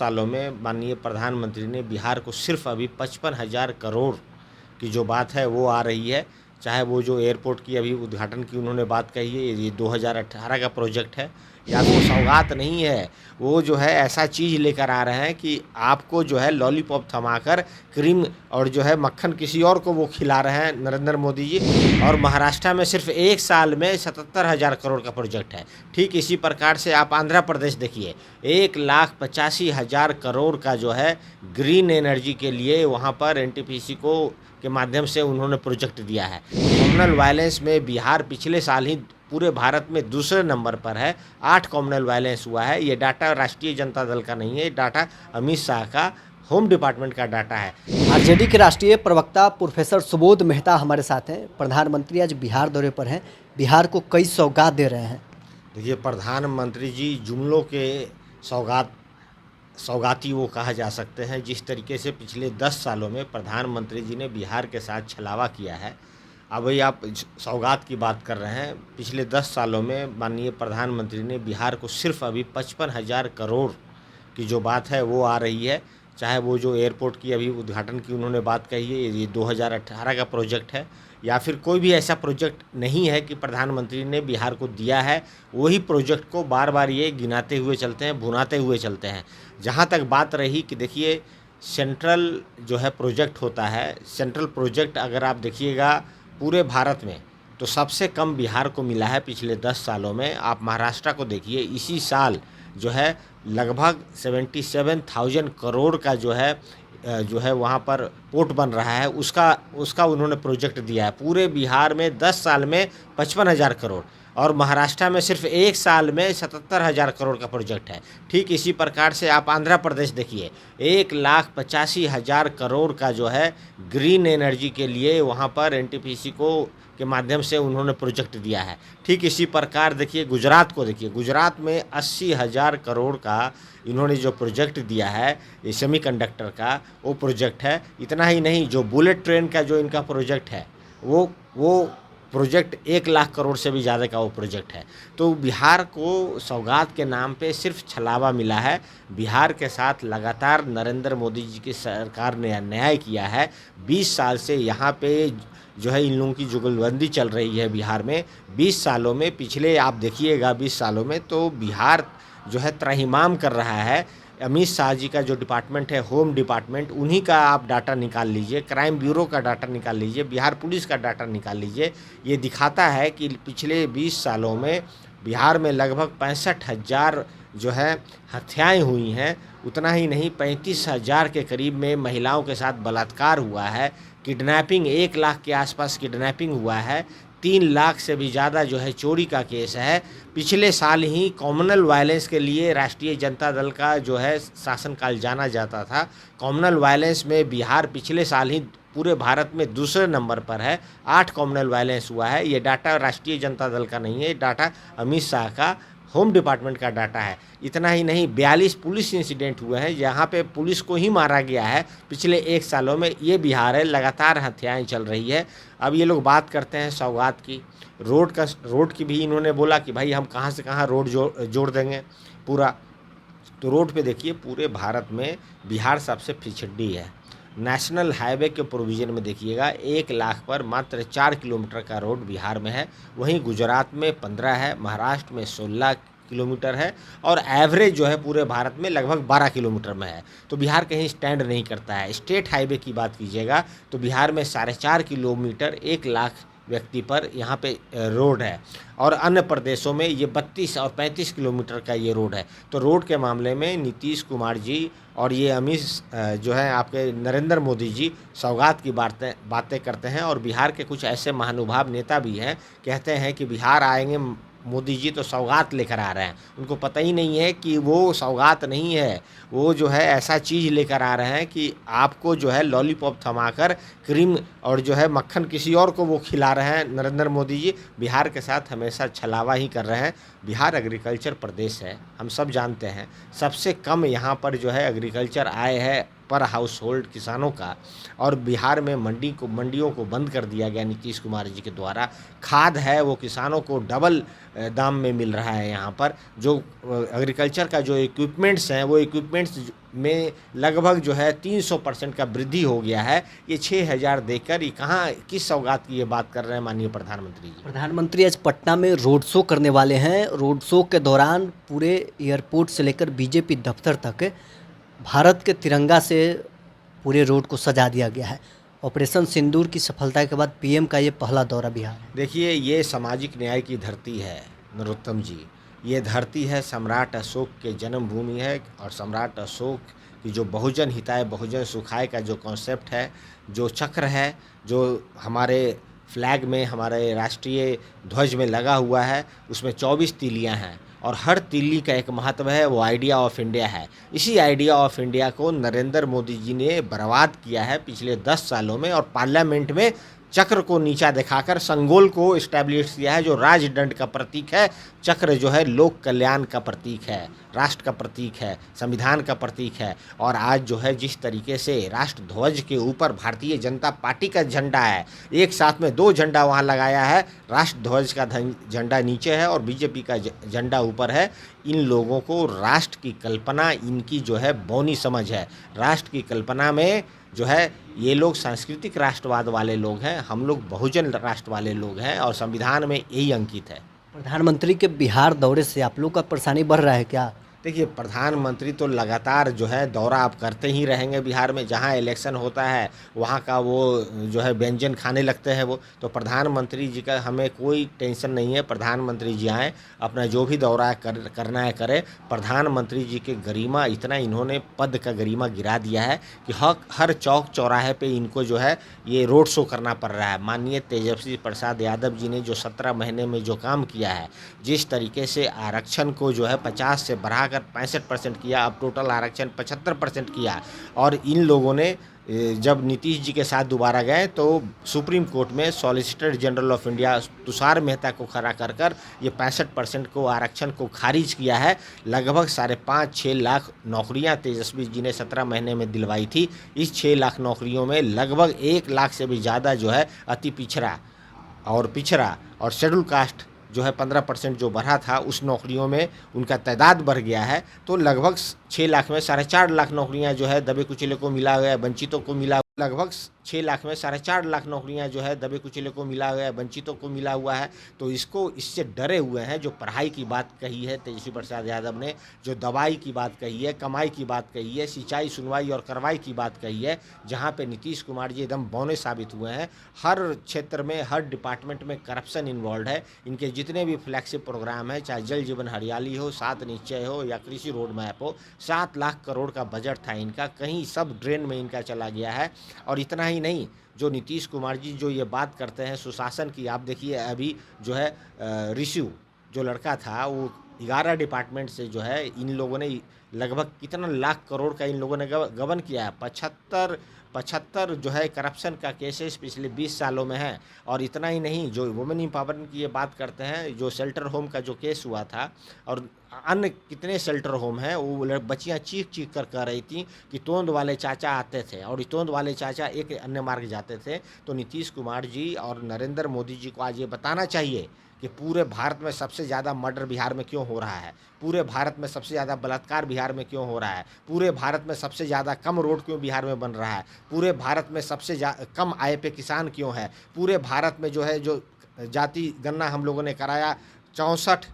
सालों में माननीय प्रधानमंत्री ने बिहार को सिर्फ अभी 55,000 करोड़ की जो बात है वो आ रही है। चाहे वो जो एयरपोर्ट की अभी उद्घाटन की उन्होंने बात कही है, ये 2018 का प्रोजेक्ट है, या वो सौगात नहीं है, वो जो है ऐसा चीज़ लेकर आ रहे हैं कि आपको जो है लॉलीपॉप थमाकर क्रीम और जो है मक्खन किसी और को वो खिला रहे हैं नरेंद्र मोदी जी। और महाराष्ट्र में सिर्फ 1 साल में 77,000 करोड़ का प्रोजेक्ट है। ठीक इसी प्रकार से आप आंध्र प्रदेश देखिए, 1,85,000 करोड़ का जो है ग्रीन एनर्जी के लिए वहाँ पर एनटीपीसी को के माध्यम से उन्होंने प्रोजेक्ट दिया है। कॉमनल वायलेंस में बिहार पिछले साल ही पूरे भारत में दूसरे नंबर पर है। 8 कॉमनल वायलेंस हुआ है। ये डाटा राष्ट्रीय जनता दल का नहीं है, ये डाटा अमित शाह का होम डिपार्टमेंट का डाटा है। आरजेडी के राष्ट्रीय प्रवक्ता प्रोफेसर सुबोध मेहता हमारे साथ हैं। प्रधानमंत्री आज बिहार दौरे पर हैं, बिहार को कई सौगात दे रहे हैं। देखिए, प्रधानमंत्री जी जुमलों के सौगाती वो कहा जा सकते हैं। जिस तरीके से पिछले 10 सालों में प्रधानमंत्री जी ने बिहार के साथ छलावा किया है, अब वही आप सौगात की बात कर रहे हैं। पिछले 10 सालों में माननीय प्रधानमंत्री ने बिहार को सिर्फ अभी 55,000 करोड़ की जो बात है वो आ रही है। चाहे वो जो एयरपोर्ट की अभी उद्घाटन की उन्होंने बात कही है, ये 2018 का प्रोजेक्ट है, या फिर कोई भी ऐसा प्रोजेक्ट नहीं है कि प्रधानमंत्री ने बिहार को दिया है। वही प्रोजेक्ट को बार बार ये गिनाते हुए चलते हैं, भुनाते हुए चलते हैं। जहाँ तक बात रही कि देखिए, सेंट्रल जो है प्रोजेक्ट होता है, सेंट्रल प्रोजेक्ट अगर आप देखिएगा पूरे भारत में तो सबसे कम बिहार को मिला है पिछले 10 सालों में। आप महाराष्ट्र को देखिए, इसी साल जो है लगभग 77,000 करोड़ का जो है वहाँ पर पोर्ट बन रहा है, उसका उन्होंने प्रोजेक्ट दिया है। पूरे बिहार में 10 साल में 55,000 करोड़, और महाराष्ट्र में सिर्फ 1 साल में 77,000 करोड़ का प्रोजेक्ट है। ठीक इसी प्रकार से आप आंध्र प्रदेश देखिए, 1,85,000 करोड़ का जो है ग्रीन एनर्जी के लिए वहाँ पर एनटीपीसी के माध्यम से उन्होंने प्रोजेक्ट दिया है। ठीक इसी प्रकार देखिए गुजरात को देखिए, गुजरात में 80,000 करोड़ का इन्होंने जो प्रोजेक्ट दिया है, ये सेमीकंडक्टर का वो प्रोजेक्ट है। इतना ही नहीं, जो बुलेट ट्रेन का जो इनका प्रोजेक्ट है वो प्रोजेक्ट 1 लाख करोड़ से भी ज़्यादा का वो प्रोजेक्ट है। तो बिहार को सौगात के नाम पे सिर्फ छलावा मिला है। बिहार के साथ लगातार नरेंद्र मोदी जी की सरकार ने अन्याय किया है। 20 साल से यहाँ पे जो है इन लोगों की जुगलबंदी चल रही है बिहार में। 20 सालों में, पिछले आप देखिएगा 20 सालों में तो बिहार जो है त्राहिमाम कर रहा है। अमित शाह जी का जो डिपार्टमेंट है, होम डिपार्टमेंट, उन्हीं का आप डाटा निकाल लीजिए, क्राइम ब्यूरो का डाटा निकाल लीजिए, बिहार पुलिस का डाटा निकाल लीजिए। ये दिखाता है कि पिछले 20 सालों में बिहार में लगभग 65,000 जो है हत्याएं हुई हैं। उतना ही नहीं, 35,000 के करीब में महिलाओं के साथ बलात्कार हुआ है। किडनैपिंग 1 लाख के आसपास किडनैपिंग हुआ है। 3 लाख से भी ज़्यादा जो है चोरी का केस है। पिछले साल ही कॉमनल वायलेंस के लिए राष्ट्रीय जनता दल का जो है शासनकाल जाना जाता था। कॉमनल वायलेंस में बिहार पिछले साल ही पूरे भारत में दूसरे नंबर पर है। 8 कॉमनल वायलेंस हुआ है। ये डाटा राष्ट्रीय जनता दल का नहीं है, ये डाटा अमित शाह का होम डिपार्टमेंट का डाटा है। इतना ही नहीं, 42 पुलिस इंसिडेंट हुए हैं जहाँ पे पुलिस को ही मारा गया है पिछले 1 सालों में। ये बिहार है, लगातार हत्याएं चल रही है। अब ये लोग बात करते हैं सौगात की, रोड की भी इन्होंने बोला कि भाई हम कहाँ से कहाँ रोड जोड़ देंगे पूरा। तो रोड पे देखिए, पूरे भारत में बिहार सबसे पिछड़ी है। नेशनल हाईवे के प्रोविज़न में देखिएगा, 1 लाख पर मात्र 4 किलोमीटर का रोड बिहार में है। वहीं गुजरात में 15 है, महाराष्ट्र में 16 किलोमीटर है, और एवरेज जो है पूरे भारत में लगभग 12 किलोमीटर में है। तो बिहार कहीं स्टैंड नहीं करता है। स्टेट हाईवे की बात कीजिएगा तो बिहार में 4.5 किलोमीटर 1 लाख व्यक्ति पर यहाँ पे रोड है, और अन्य प्रदेशों में ये 32 और 35 किलोमीटर का ये रोड है। तो रोड के मामले में नीतीश कुमार जी और ये अमित जो है आपके नरेंद्र मोदी जी सौगात की बातें करते हैं। और बिहार के कुछ ऐसे महानुभाव नेता भी हैं, कहते हैं कि बिहार आएंगे मोदी जी तो सौगात लेकर आ रहे हैं। उनको पता ही नहीं है कि वो सौगात नहीं है, वो जो है ऐसा चीज़ लेकर आ रहे हैं कि आपको जो है लॉलीपॉप थमाकर क्रीम और जो है मक्खन किसी और को वो खिला रहे हैं नरेंद्र मोदी जी। बिहार के साथ हमेशा छलावा ही कर रहे हैं। बिहार एग्रीकल्चर प्रदेश है, हम सब जानते हैं। सबसे कम यहाँ पर जो है एग्रीकल्चर आय है पर हाउस होल्ड किसानों का, और बिहार में मंडियों को बंद कर दिया गया नीतीश कुमार जी के द्वारा। खाद है वो किसानों को डबल दाम में मिल रहा है। यहाँ पर जो एग्रीकल्चर का जो इक्विपमेंट्स हैं वो इक्विपमेंट्स में लगभग जो है 300% का वृद्धि हो गया है। ये 6,000 देकर ये कहाँ किस सौगात की ये बात कर रहे हैं माननीय प्रधानमंत्री जी? प्रधानमंत्री आज पटना में रोड शो करने वाले हैं। रोड शो के दौरान पूरे एयरपोर्ट से लेकर बीजेपी दफ्तर तक भारत के तिरंगा से पूरे रोड को सजा दिया गया है। ऑपरेशन सिंदूर की सफलता के बाद पीएम का ये पहला दौरा बिहार है। देखिए, ये सामाजिक न्याय की धरती है नरोत्तम जी। ये धरती है, सम्राट अशोक के जन्मभूमि है, और सम्राट अशोक की जो बहुजन हिताय बहुजन सुखाय का जो कॉन्सेप्ट है, जो चक्र है, जो हमारे फ्लैग में, हमारे राष्ट्रीय ध्वज में लगा हुआ है, उसमें 24 तीलियां हैं, और हर तीली का एक महत्व है, वो आइडिया ऑफ इंडिया है। इसी आइडिया ऑफ इंडिया को नरेंद्र मोदी जी ने बर्बाद किया है पिछले 10 सालों में, और पार्लियामेंट में चक्र को नीचा दिखाकर संगोल को इस्टेब्लिश किया है, जो राजदंड का प्रतीक है। चक्र जो है लोक कल्याण का प्रतीक है, राष्ट्र का प्रतीक है, संविधान का प्रतीक है। और आज जो है जिस तरीके से राष्ट्र ध्वज के ऊपर भारतीय जनता पार्टी का झंडा है, एक साथ में 2 झंडा वहाँ लगाया है, राष्ट्र ध्वज का झंडा नीचे है और बीजेपी का झंडा ऊपर है। इन लोगों को राष्ट्र की कल्पना, इनकी जो है बौनी समझ है। राष्ट्र की कल्पना में जो है ये लोग सांस्कृतिक राष्ट्रवाद वाले लोग हैं, हम लोग बहुजन राष्ट्र वाले लोग हैं, और संविधान में यही अंकित है। प्रधानमंत्री के बिहार दौरे से आप लोग का परेशानी बढ़ रहा है क्या? देखिए, प्रधानमंत्री तो लगातार जो है दौरा आप करते ही रहेंगे बिहार में। जहाँ इलेक्शन होता है वहाँ का वो जो है व्यंजन खाने लगते हैं वो। तो प्रधानमंत्री जी का हमें कोई टेंशन नहीं है। प्रधानमंत्री जी आएँ, अपना जो भी दौरा करना है करें। प्रधानमंत्री जी के गरिमा इतना, इन्होंने पद का गरिमा गिरा दिया है कि हर चौक चौराहे पे इनको जो है ये रोड शो करना पड़ रहा है। माननीय तेजस्वी प्रसाद यादव जी ने जो 17 महीने में जो काम किया है, जिस तरीके से आरक्षण को जो है 50 से बढ़ा 65% किया, अब टोटल आरक्षण 75% किया। और इन लोगों ने जब नीतीश जी के साथ दोबारा गए तो सुप्रीम कोर्ट में solicitor general of India Tushar Mehta को खड़ा कर ये 65% को आरक्षण को खारिज किया है। लगभग 5.5-6 लाख नौकरियां तेजस्वी जी ने 17 महीने में दिलवाई थी। इस 6 लाख नौकरियों में लगभग 1 लाख से भी ज़्यादा जो है अति पिछड़ा और शेड्यूल कास्ट जो है 15% जो बढ़ा था, उस नौकरियों में उनका तादाद बढ़ गया है। तो लगभग 6 लाख में 4.5 लाख नौकरियां जो है दबे कुचले को मिला हुआ है, वंचितों को मिला। लगभग 6 लाख में 4.5 लाख नौकरियां जो है दबे कुचले को मिला हुआ है, वंचितों को मिला हुआ है। तो इससे डरे हुए हैं। जो पढ़ाई की बात कही है तेजस्वी प्रसाद यादव ने, जो दवाई की बात कही है, कमाई की बात कही है, सिंचाई, सुनवाई और कार्रवाई की बात कही है, जहां पे नीतीश कुमार जी एकदम बौने साबित हुए हैं। हर क्षेत्र में, हर डिपार्टमेंट में करप्शन इन्वॉल्व है। इनके जितने भी फ्लैगशिप प्रोग्राम है, चाहे जल जीवन हरियाली हो, 7 निश्चय हो, या कृषि रोड मैप हो, 7 लाख करोड़ का बजट था इनका, कहीं सब ड्रेन में इनका चला गया है। और इतना ही नहीं, जो नीतीश कुमार जी जो ये बात करते हैं सुशासन की, आप देखिए अभी जो है ऋषु जो लड़का था, वो 11 डिपार्टमेंट से जो है इन लोगों ने लगभग कितना लाख करोड़ का इन लोगों ने गबन किया है। 75 जो है करप्शन का केसेस पिछले 20 सालों में है। और इतना ही नहीं, जो वुमेन एम्पावरमेंट की ये बात करते हैं, जो शेल्टर होम का जो केस हुआ था, और अन्य कितने शेल्टर होम हैं, वो बच्चियां चीख कर कह रही थी कि तोंद वाले चाचा आते थे, और तोंद वाले चाचा एक अन्य मार्ग जाते थे। तो नीतीश कुमार जी और नरेंद्र मोदी जी को आज ये बताना चाहिए कि पूरे भारत में सबसे ज़्यादा मर्डर बिहार में क्यों हो रहा है, पूरे भारत में सबसे ज़्यादा बलात्कार बिहार में क्यों हो रहा है, पूरे भारत में सबसे ज़्यादा कम रोड क्यों बिहार में बन रहा है, पूरे भारत में सबसे कम आय पे किसान क्यों है, पूरे भारत में जो है जो जाति गणना हम लोगों ने कराया 64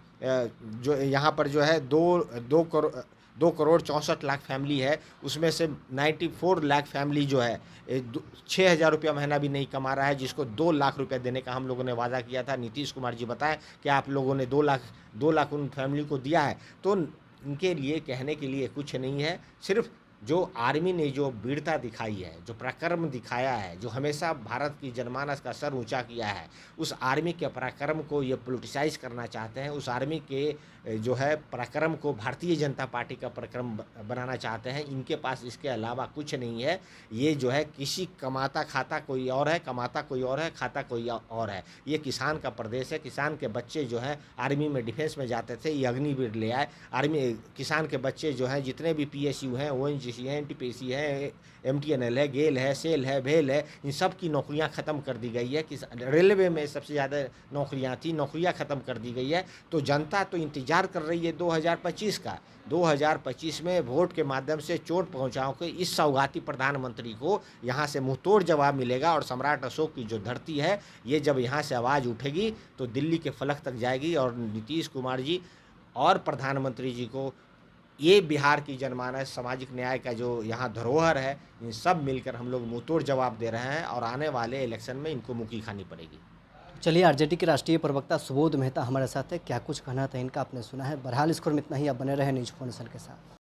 जो यहाँ पर जो है 2 करोड़ 64 लाख फैमिली है, उसमें से 94 लाख फैमिली जो है 6,000 रुपया महीना भी नहीं कमा रहा है, जिसको 2 लाख रुपया देने का हम लोगों ने वादा किया था। नीतीश कुमार जी बताएं कि आप लोगों ने 2 लाख उन फैमिली को दिया है। तो इनके लिए कहने के लिए कुछ नहीं है। सिर्फ जो आर्मी ने जो वीरता दिखाई है, जो पराक्रम दिखाया है, जो हमेशा भारत की जनमानस का सर ऊंचा किया है, उस आर्मी के पराक्रम को ये पोलिटिसाइज करना चाहते हैं। उस आर्मी के जो है पराक्रम को भारतीय जनता पार्टी का पराक्रम बनाना चाहते हैं। इनके पास इसके अलावा कुछ नहीं है। ये जो है किसी कमाता खाता कोई और है, कमाता कोई और है, खाता कोई और है। ये किसान का प्रदेश है। किसान के बच्चे जो हैं आर्मी में डिफेंस में जाते थे, ये अग्निवीर ले आए। किसान के बच्चे जो हैं जितने भी PSU हैं, ONGC टीपीएससी है, एनटीपीसी है, एमटीएनएल है, गेल है, सेल है, भेल है, इन सब की नौकरियां ख़त्म कर दी गई है। कि रेलवे में सबसे ज़्यादा नौकरियां थी, नौकरियां ख़त्म कर दी गई है। तो जनता तो इंतज़ार कर रही है 2025 का। 2025 में वोट के माध्यम से चोट पहुँचाओ के इस सौगाती प्रधानमंत्री को यहाँ से मुँहतोड़ जवाब मिलेगा। और सम्राट अशोक की जो धरती है, ये जब यहाँ से आवाज़ उठेगी तो दिल्ली के फलक तक जाएगी। और नीतीश कुमार जी और प्रधानमंत्री जी को ये बिहार की जनमानस, सामाजिक न्याय का जो यहाँ धरोहर है, इन सब मिलकर हम लोग मुँहतोड़ जवाब दे रहे हैं। और आने वाले इलेक्शन में इनको मुक्की खानी पड़ेगी। चलिए, आरजेडी के राष्ट्रीय प्रवक्ता सुबोध मेहता हमारे साथ है। क्या कुछ कहना था इनका आपने सुना है। बहरहाल इस खबर में इतना ही। आप बने रहे न्यूज़ 4 के साथ।